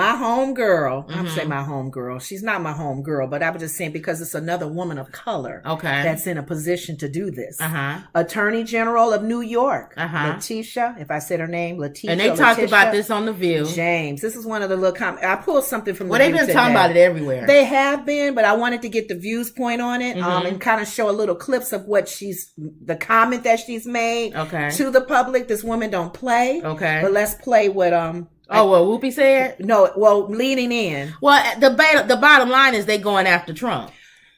My home girl, I'm saying my home girl. She's not my home girl, but I was just saying because it's another woman of color that's in a position to do this. Attorney General of New York, Letitia, if I said her name, Letitia. And they talked about this on The View. James, this is one of the little comments. I pulled something from The View today. They've been talking about it everywhere. They have been, but I wanted to get the views point on it and kind of show a little clips of what the comment that she's made to the public. This woman don't play. But let's play what what Whoopi said? No, well, leading in. Well, the bottom line is they going after Trump.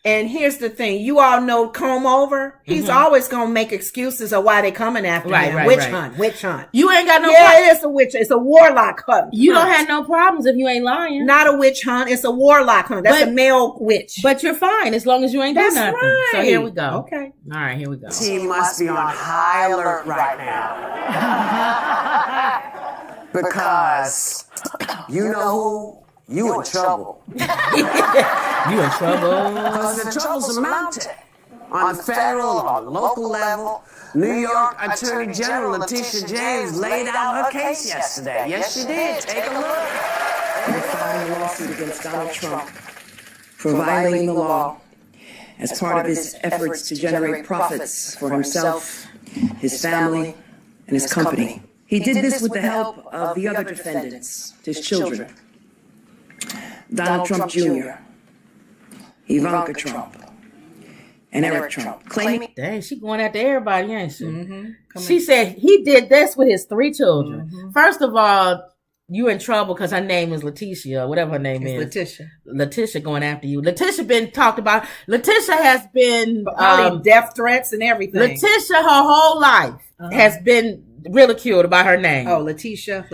And here's the thing. You all know Comb Over. He's always going to make excuses of why they coming after him. Witch hunt. You ain't got no it is a witch. It's a warlock hunt. You don't have no problems if you ain't lying. Not a witch hunt. It's a warlock hunt. That's a male witch. But you're fine as long as you ain't doing nothing. Right. So here we go. Okay. All right, here we go. Team must be on high alert right now. Because you know who? You in trouble. You in trouble. Because the trouble's mounting. On the federal or local level, New York Attorney General Letitia James laid out her case yesterday. Yes, she did. Take a look. They filed a lawsuit against Donald Trump for violating the law as part of his efforts to generate profits for himself, his family, and his company. He did this with the help of the other defendants, his children. Donald Trump Jr., Ivanka Trump, and Eric Trump, claiming... Dang, she going after everybody, ain't she? She said he did this with his 3 children. First of all, you in trouble because her name is Letitia, or whatever her name is. Letitia. Letitia going after you. Letitia been talked about. Letitia has been... probably death threats and everything. Letitia, her whole life, has been ridiculed about her name. Oh, Letitia.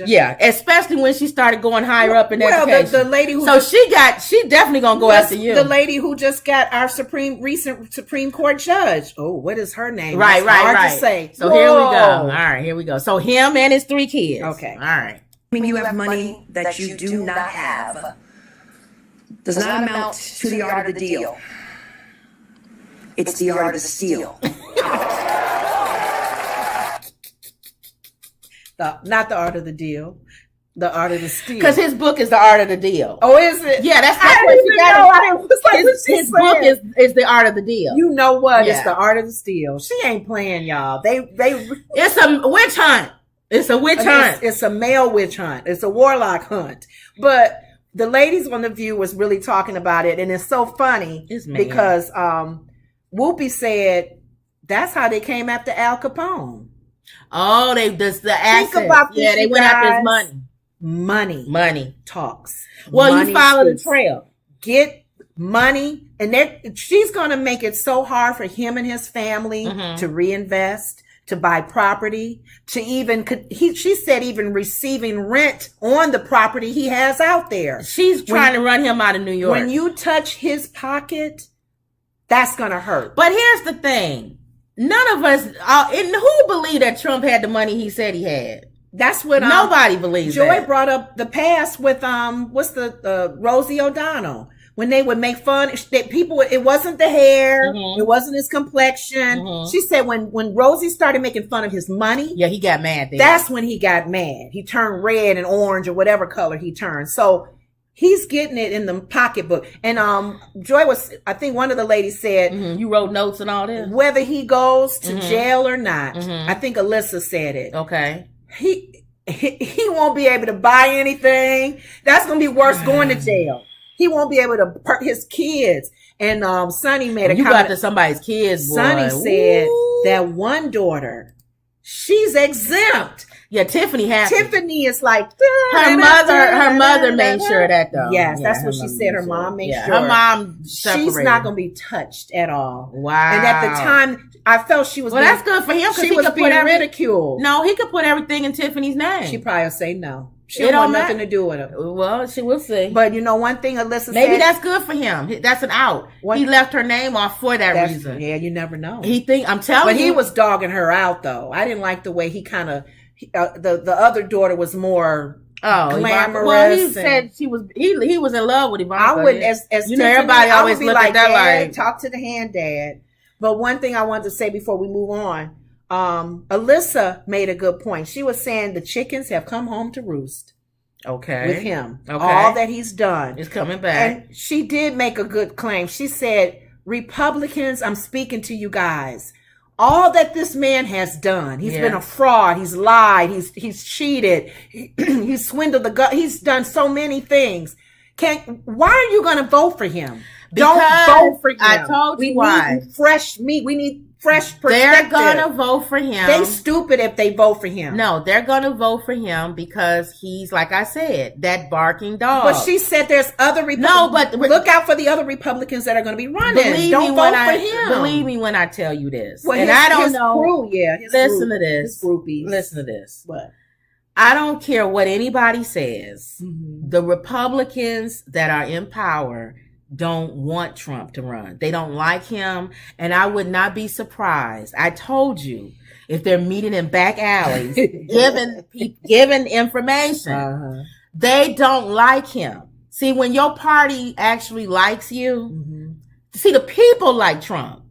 Yeah, especially when she started going higher up in education. The lady who she definitely gonna go after you. The lady who just got our recent Supreme Court judge. Oh, what is her name? Right. Hard to say. So here we go. All right, here we go. So him and his 3 kids. Okay. All right. You have money that you do not have does not amount to the art of the deal. It's the art of the steal. Not the art of the deal. The art of the steal. Because his book is the art of the deal. Oh, is it? Yeah, that's what she got. His book is the art of the deal. You know what? Yeah. It's the art of the steal. She ain't playing, y'all. It's a witch hunt. It's a witch hunt. It's a male witch hunt. It's a warlock hunt. But the ladies on The View was really talking about it, and it's so funny because Whoopi said that's how they came after Al Capone. Oh, the assets. Think about this, they went after his money. Money talks. Well, money you follow speaks. the trail. Get money, and she's going to make it so hard for him and his family to reinvest, to buy property, to even she said even receiving rent on the property he has out there. She's trying to run him out of New York. When you touch his pocket, that's going to hurt. But here's the thing. None of us, who believed that Trump had the money he said he had? That's what nobody believes. Joy brought up the past with what's the Rosie O'Donnell, when they would make fun that people. It wasn't the hair, it wasn't his complexion. She said when Rosie started making fun of his money, yeah, he got mad. That's when he got mad. He turned red and orange or whatever color he turned. So he's getting it in the pocketbook. And Joy I think one of the ladies said, you wrote notes and all this, whether he goes to jail or not. I think Alyssa said it. Okay. He won't be able to buy anything. That's going to be worse going to jail. He won't be able to hurt his kids. And Sonny made a comment. You got to somebody's kids, boy. Sonny said that one daughter, she's exempt. Yeah, Tiffany has. Tiffany is like her mother made sure of that though. Yes, that's what she said. Her mom made sure. Her mom separated. She's not going to be touched at all. Wow. And at the time, I felt she was. Well, that's good for him because she was being ridiculed. No, he could put everything in Tiffany's name. She probably will say no. She don't want nothing to do with it. Well, she will see. But you know one thing Alyssa said? Maybe that's good for him. That's an out. He left her name off for that reason. Yeah, you never know. I'm telling you. But he was dogging her out, though. I didn't like the way he kind of... the other daughter was more glamorous. Well, he said he was in love with Ivanka. I wouldn't, as you know, everybody always look at that like... Talk to the hand, Dad. But one thing I wanted to say before we move on, Alyssa made a good point. She was saying the chickens have come home to roost. Okay. With him. Okay. All that he's done. It's coming back. And she did make a good claim. She said, Republicans, I'm speaking to you guys. All that this man has done, he's been a fraud, he's lied, he's cheated, he's swindled the government, he's done so many things. Why are you going to vote for him? Because don't vote for him. I told you why. Need fresh meat. We need fresh perspective. They're gonna vote for him. They stupid if they vote for him. No, they're gonna vote for him because he's, like I said, that barking dog. But she said there's other Republicans. No, but look out for the other Republicans that are going to be running. Don't vote for him. Believe me when I tell you this. Well, and I don't know. Crew, listen to this. His groupies. Listen to this. What? I don't care what anybody says. Mm-hmm. The Republicans that are in power don't want Trump to run. They don't like him. And I would not be surprised. I told you, if they're meeting in back alleys, giving information, they don't like him. See, when your party actually likes you, see, the people like Trump.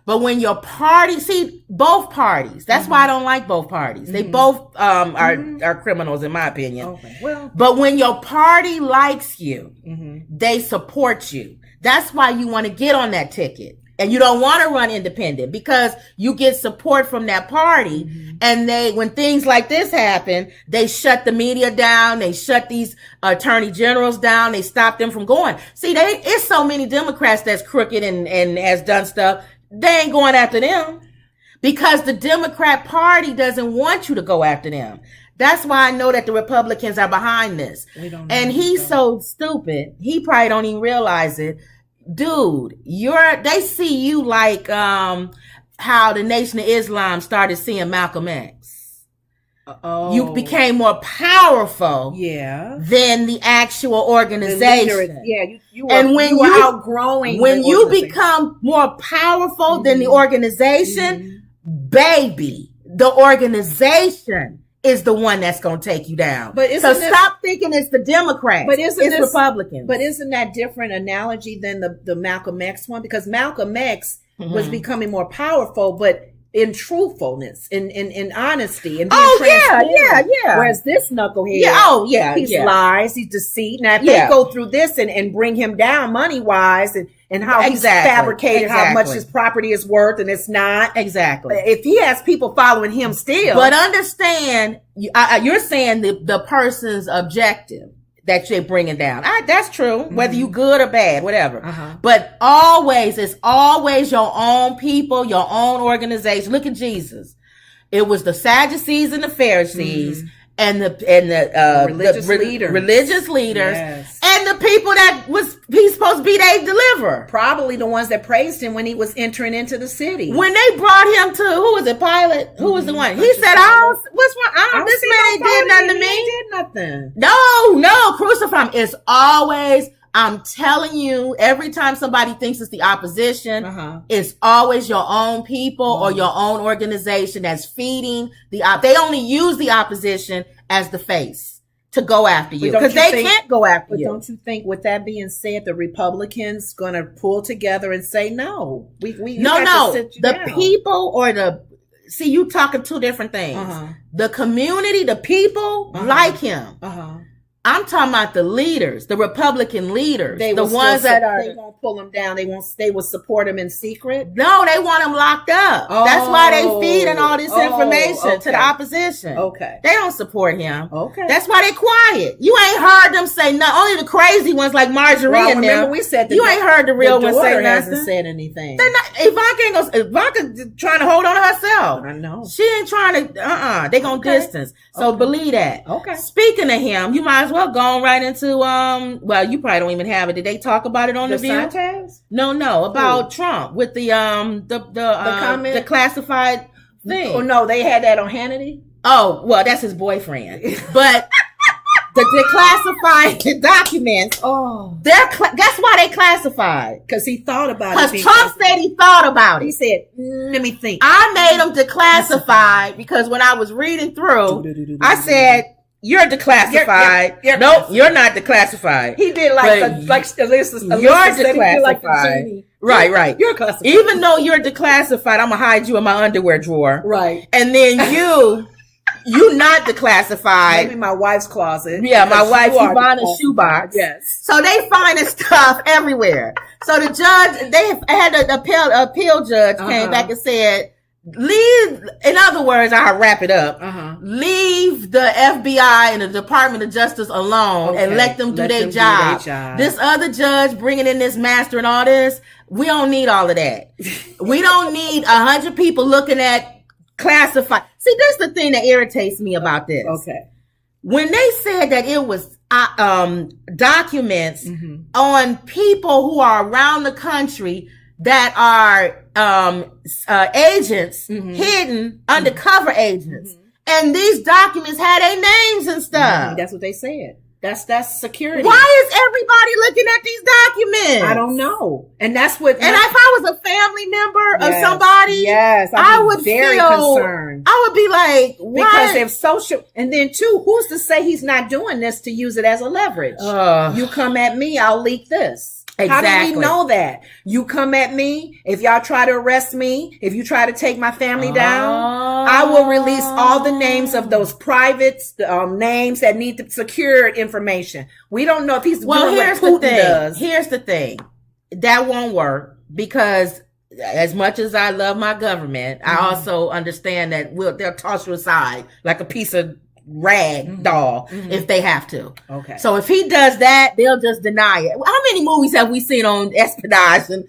But when your party, see, both parties, that's why I don't like both parties. They both are criminals, in my opinion. Okay. Well, but when your party likes you, they support you. That's why you want to get on that ticket. And you don't want to run independent because you get support from that party. And when things like this happen, they shut the media down. They shut these attorney generals down. They stop them from going. See, it's so many Democrats that's crooked and has done stuff. They ain't going after them because the Democrat Party doesn't want you to go after them. That's why I know that the Republicans are behind this. And he's so stupid. He probably don't even realize it. Dude, they see you like how the Nation of Islam started seeing Malcolm X. You became more powerful than the actual organization. You are outgrowing. When you become more powerful than the organization, baby, the organization is the one that's going to take you down. So stop thinking it's the Democrats. It's Republicans. But isn't that different analogy than the Malcolm X one? Because Malcolm X was becoming more powerful, but in truthfulness, in honesty, and being transparent. Whereas this knucklehead, he's lies, he's deceit. Now, if they go through this and bring him down money wise, and how he's fabricated how much his property is worth, and it's not if he has people following him still. But understand, you're saying the person's objective that you're bringing down. That's true. Whether you good or bad, whatever. But it's always your own people, your own organization. Look at Jesus. It was the Sadducees and the Pharisees and the religious leaders and the people that he's supposed to be their deliverer. Probably the ones that praised him when he was entering into the city. When they brought him to, who was it, Pilate? Who was the one? He said, what's wrong? This man ain't did nothing to me. He did nothing. No, crucify him. It's always, I'm telling you, every time somebody thinks it's the opposition, it's always your own people or your own organization that's feeding they only use the opposition as the face to go after you because they can't go after you. But don't you think, with that being said, the Republicans going to pull together and say no? The people or see, you talking two different things. The community, the people like him. I'm talking about the leaders, the Republican leaders, the ones that they won't pull him down. They will support him in secret. No, they want him locked up. That's why they feeding all this information to the opposition. They don't support him. That's why they quiet. You ain't heard them say nothing. Only the crazy ones like Marjorie and them. We said you ain't heard the real ones say nothing. Hasn't said anything. Ivanka trying to hold on to herself. I know. She ain't trying to. They gonna distance. So believe that. Speaking of him, you might as well go right into well, you probably don't even have it. Did they talk about it on the View? No, about Trump with the comment, the classified thing. Oh no, they had that on Hannity. Oh well, that's his boyfriend, but the classified documents. That's why they classified, because he thought about it. Because Trump said he thought about it. He said, "Let me think." I made them declassified because when I was reading through, I said, "You're declassified." Nope, you're not declassified. He did like Alyssa you're declassified. Right. You're classified. Even though you're declassified, I'm gonna hide you in my underwear drawer. Right. And then You not the classified. Maybe my wife's closet. Yeah, my wife, you are Ivana's shoebox. Yes. So they finding stuff everywhere. So the judge, they had an appeal judge came back and said, leave, in other words, I'll wrap it up. Leave the FBI and the Department of Justice alone and let them do their job. This other judge bringing in this master and all this, we don't need all of that. We don't need 100 people looking at classified. See, this is the thing that irritates me about this. Okay. When they said that it was documents on people who are around the country that are agents, hidden, undercover agents. And these documents had their names and stuff. That's what they said. That's security. Why is everybody looking at these documents? I don't know. And that's what. And if I was a family member of somebody, I would very concerned. I would be like, what? Because if social, and then too, who's to say he's not doing this to use it as a leverage? You come at me, I'll leak this. Exactly. How do we know that? You come at me, if y'all try to arrest me, if you try to take my family down, I will release all the names of those private names that need the secured information. We don't know if he's doing what Putin does. Here's the thing. That won't work because as much as I love my government, I also understand that they'll toss you aside like a piece of rag doll if they have to. Okay. So if he does that, they'll just deny it. How many movies have we seen on espionage? And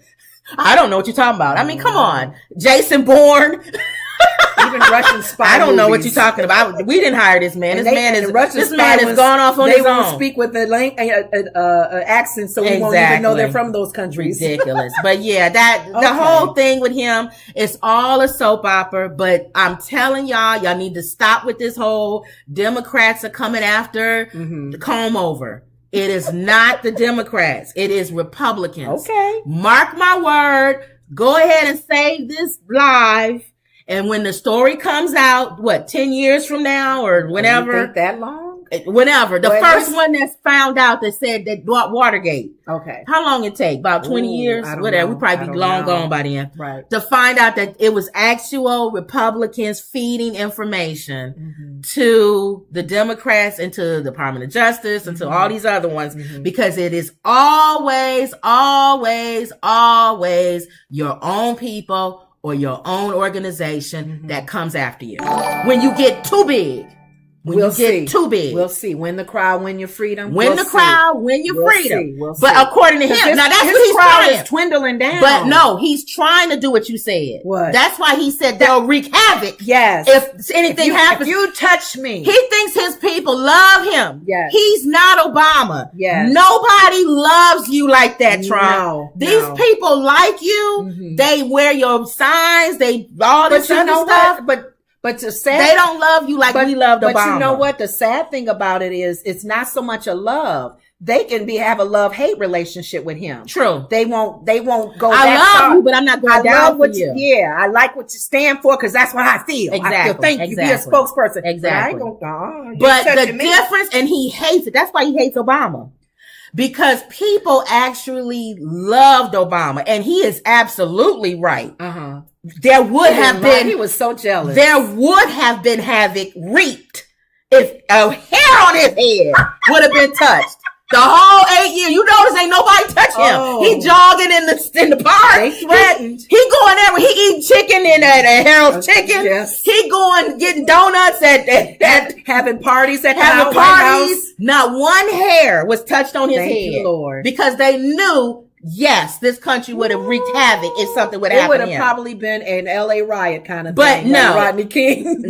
I don't know what you're talking about. I mean, come on. Jason Bourne. Even Russian spy I don't know what movies. you're talking about. We didn't hire this man. This man is gone off on his his own. They own. won't speak with the accent, so we won't even know they're from those countries. Ridiculous. But yeah, the whole thing with him is all a soap opera. But I'm telling y'all need to stop with this whole Democrats are coming after the comb over. It is not the Democrats. It is Republicans. Okay. Mark my word. Go ahead and save this live. And when the story comes out, 10 years from now or whenever? You think that long? Whenever. The first one that's found out that said that Watergate. Okay. How long it take? About 20 years? Whatever. Know. We probably be long gone by then. Right. To find out that it was actual Republicans feeding information to the Democrats and to the Department of Justice and to all these other ones because it is always, always, always your own people or your own organization that comes after you. When you get too big. We'll see. Too big. We'll see. Win the crowd, win your freedom. Win the crowd, win your freedom. We'll see. But according to him, now that's what he's trying. Is dwindling down. But no, he's trying to do what you said. What? That's why he said they'll wreak havoc. Yes. If anything happens. If you touch me. He thinks his people love him. Yes. He's not Obama. Yes. Nobody loves you like that, Trump. No. These people like you. They wear your signs. They all this other stuff. But to say they don't love you like we loved Obama. But you know what? The sad thing about it is it's not so much a love. They can have a love-hate relationship with him. True. They won't go I that love far. you, but I'm not going down for you. Yeah, I like what you stand for because that's what I feel. Exactly. I feel, thank you. Be a spokesperson. Exactly. But the difference, and he hates it. That's why he hates Obama. Because people actually loved Obama, and he is absolutely right. There would have been. He was so jealous. There would have been havoc reaped if a hair on his head would have been touched. The whole 8 years, you notice ain't nobody touch him. He jogging in the park. They threatened. He going there. He eating chicken in at Harold's Chicken. Yes. He going getting donuts at having parties at having the parties. House. Not one hair was touched on his Thank head. you, Lord. Because they knew, yes, this country would have wreaked havoc if something would happen. It would have probably been an LA riot kind of but thing. No. Like Rodney King.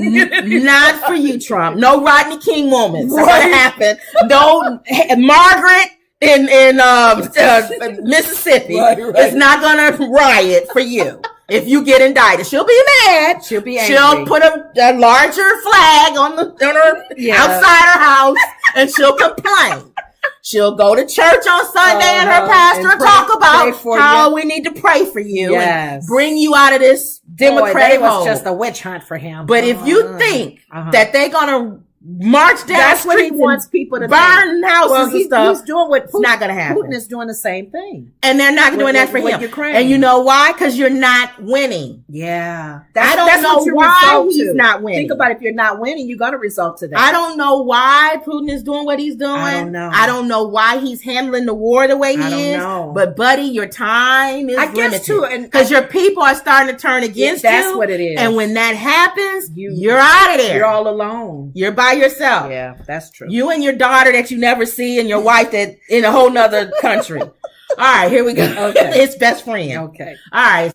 Not for you, Trump. No Rodney King moments. Right. What happened? No Margaret in Mississippi is not gonna riot for you. If you get indicted, she'll be mad. She'll be angry. She'll put a larger flag on her outside her house, and she'll complain. She'll go to church on Sunday and her pastor and talk about how we need to pray for you and bring you out of this Democratic hole. It was just a witch hunt for him. But if you think that they're gonna march down That's what he streets wants and people to burn houses Well, and stuff. He's doing what It's not going to happen. Putin is doing the same thing. And they're not doing that for with him. Ukraine. And you know why? Because you're not winning. Yeah. I don't know why he's not winning. Think about if you're not winning, you're going to result to that. I don't know why Putin is doing what he's doing. I don't know why he's handling the war the way he is. Know. But buddy, your time is guess too, because your people are starting to turn against you. That's what it is. And when that happens, you're out of there. You're all alone. You're by yourself. Yeah, that's true. You and your daughter that you never see, and your wife that in a whole nother country. All right, here we go. Okay. It's best friend. Okay. All right.